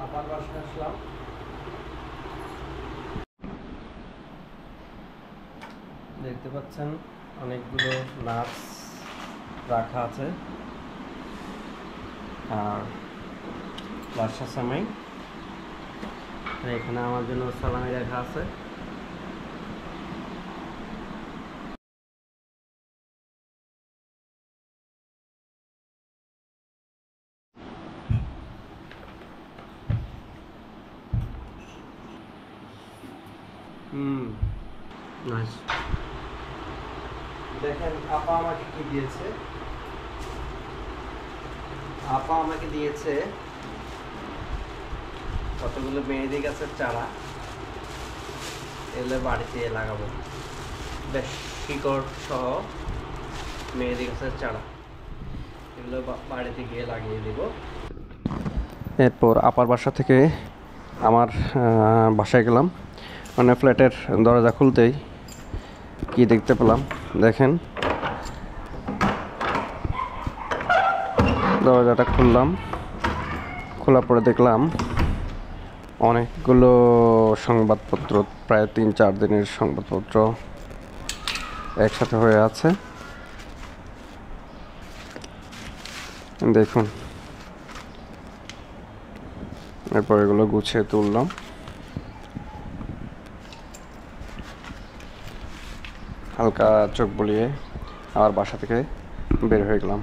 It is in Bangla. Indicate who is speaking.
Speaker 1: আপার বাসায় আসলাম। দেখতে পাচ্ছেন অনেকগুলো নাটস রাখা আছে আর বাসার সামনে এখানে আমার জন্য সালামি রাখা আছে। নাইস। দেখেন আপা আমাকে কি দিয়েছে। আপা আমাকে দিয়েছে কতগুলো মেহেদি গাছের চারা। এলে বাড়িতে লাগাবো, বেশ শিকড় সহ মেহেদি গাছের চারা। এগুলো বাড়িতে গিয়ে লাগিয়ে দিব। এরপর আপার বাসা থেকে আমার বাসায় গেলাম। মানে ফ্ল্যাটের দরজা খুলতেই কি দেখতে পেলাম দেখেন। দরজাটা খুললাম, খোলার পরে দেখলাম অনেকগুলো সংবাদপত্র, প্রায় 3-4 দিনের সংবাদপত্র একসাথে হয়ে আছে। দেখুন, এরপর এগুলো গুছিয়ে তুললাম। হালকা চোখ বুলিয়ে আবার বাসা থেকে বের হয়ে গেলাম।